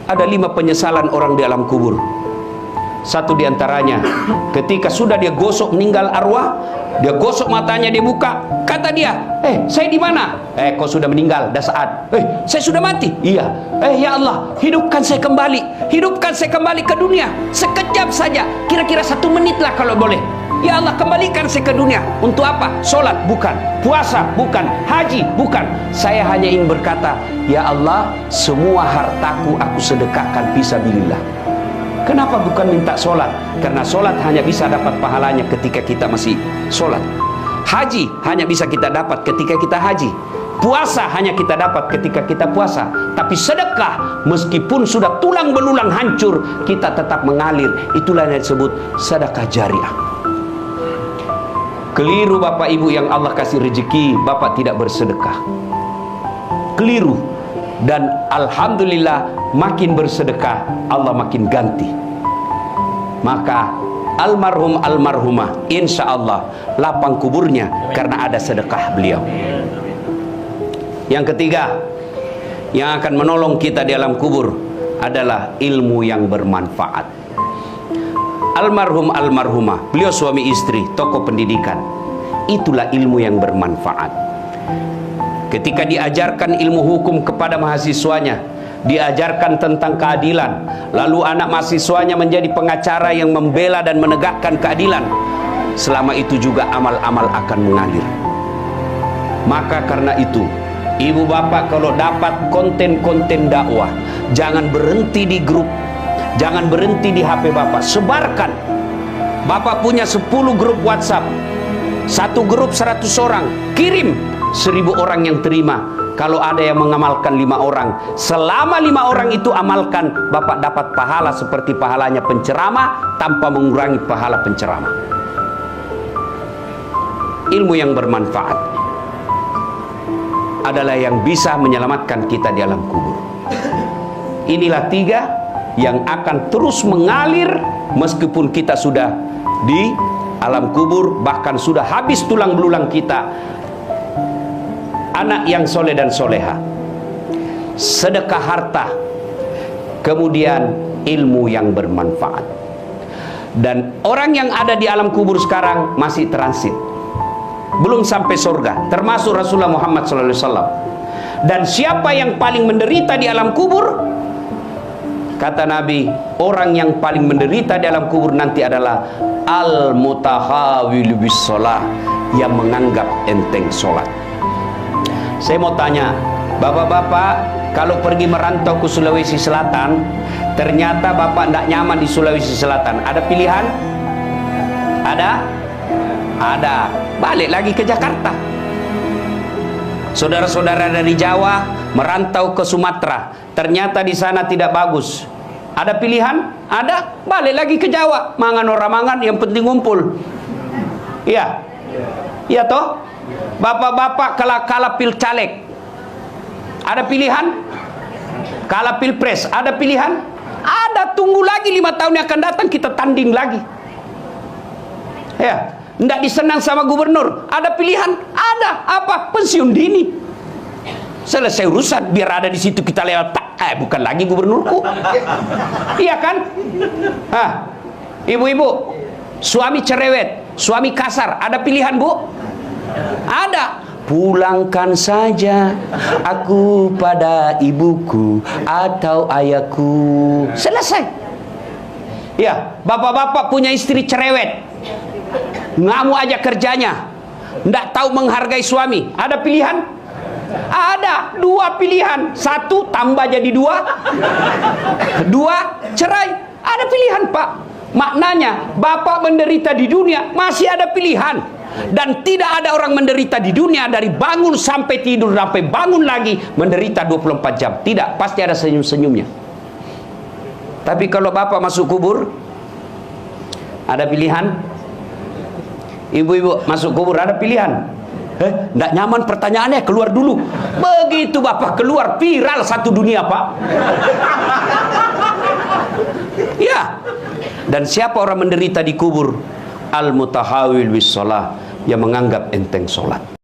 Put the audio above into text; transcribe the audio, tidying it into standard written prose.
Ada 5 penyesalan orang di alam kubur. Satu diantaranya, ketika sudah dia gosok meninggal arwah, dia gosok matanya, dia buka, kata dia, saya di mana? Kau sudah meninggal, dah saat. Saya sudah mati. Iya. Ya Allah, hidupkan saya kembali ke dunia, sekejap saja, kira-kira 1 menit lah kalau boleh. Ya Allah, kembalikan saya ke dunia. Untuk apa? Sholat? Bukan. Puasa? Bukan. Haji? Bukan. Saya hanya ingin berkata, ya Allah, semua hartaku aku sedekahkan fisabilillah. Kenapa bukan minta sholat? Karena sholat hanya bisa dapat pahalanya ketika kita masih sholat. Haji hanya bisa kita dapat ketika kita haji. Puasa hanya kita dapat ketika kita puasa. Tapi sedekah, meskipun sudah tulang belulang hancur, kita tetap mengalir. Itulah yang disebut sedekah jariah. Keliru Bapak Ibu yang Allah kasih rezeki, Bapak tidak bersedekah. Keliru. Dan alhamdulillah, makin bersedekah Allah makin ganti. Maka almarhum almarhumah insya Allah lapang kuburnya karena ada sedekah beliau. Yang ketiga, yang akan menolong kita di alam kubur adalah ilmu yang bermanfaat. Almarhum almarhumah, beliau suami istri, tokoh pendidikan. Itulah ilmu yang bermanfaat. Ketika diajarkan ilmu hukum kepada mahasiswanya, diajarkan tentang keadilan, lalu anak mahasiswanya menjadi pengacara yang membela dan menegakkan keadilan, selama itu juga amal-amal akan mengalir. Maka karena itu, ibu bapak kalau dapat konten-konten dakwah, jangan berhenti di grup, jangan berhenti di HP bapak, sebarkan. Bapak punya 10 grup WhatsApp, satu grup 100 orang, kirim, 1000 orang yang terima. Kalau ada yang mengamalkan 5 orang, selama 5 orang itu amalkan, Bapak dapat pahala seperti pahalanya penceramah tanpa mengurangi pahala penceramah. Ilmu yang bermanfaat adalah yang bisa menyelamatkan kita di alam kubur. Inilah 3 yang akan terus mengalir meskipun kita sudah di alam kubur, bahkan sudah habis tulang belulang kita. Anak yang soleh dan soleha, sedekah harta, kemudian ilmu yang bermanfaat. Dan orang yang ada di alam kubur sekarang masih transit, belum sampai surga, termasuk Rasulullah Muhammad SAW. Dan siapa yang paling menderita di alam kubur? Kata Nabi, orang yang paling menderita di alam kubur nanti adalah al-mutahawil bis sholah, yang menganggap enteng sholat. Saya mau tanya, bapak-bapak, kalau pergi merantau ke Sulawesi Selatan, ternyata bapak tidak nyaman di Sulawesi Selatan, ada pilihan? Ada? Ada. Balik lagi ke Jakarta. Saudara-saudara dari Jawa merantau ke Sumatera, ternyata di sana tidak bagus. Ada pilihan? Ada. Balik lagi ke Jawa. Mangan orang mangan, yang penting ngumpul. Iya. Iya toh? Bapak-bapak kalah pil caleg, ada pilihan? Kalah pilpres, ada pilihan? Ada. Tunggu lagi 5 tahun yang akan datang, kita tanding lagi. Ya, tidak disenang sama gubernur, ada pilihan? Ada. Apa? Pensiun dini. Selesai urusan, biar ada di situ kita lewat. Bukan lagi gubernurku. Iya kan? Ibu-ibu, suami cerewet, suami kasar, ada pilihan bu? Ada. Pulangkan saja aku pada ibuku atau ayahku. Selesai. Ya, bapak-bapak punya istri cerewet, ngamuk aja kerjanya, nggak tahu menghargai suami. Ada pilihan? Ada. 2 pilihan. 1 tambah jadi 2, 2 cerai. Ada pilihan pak. Maknanya bapak menderita di dunia masih ada pilihan. Dan tidak ada orang menderita di dunia dari bangun sampai tidur sampai bangun lagi menderita 24 jam. Tidak, pasti ada senyum-senyumnya. Tapi kalau bapak masuk kubur, ada pilihan? Ibu-ibu masuk kubur, ada pilihan? Nggak nyaman pertanyaannya, keluar dulu. Begitu bapak keluar, viral satu dunia pak. Ya. Dan siapa orang menderita di kubur? Al-mutahawil bis sholah, yang menganggap enteng sholat.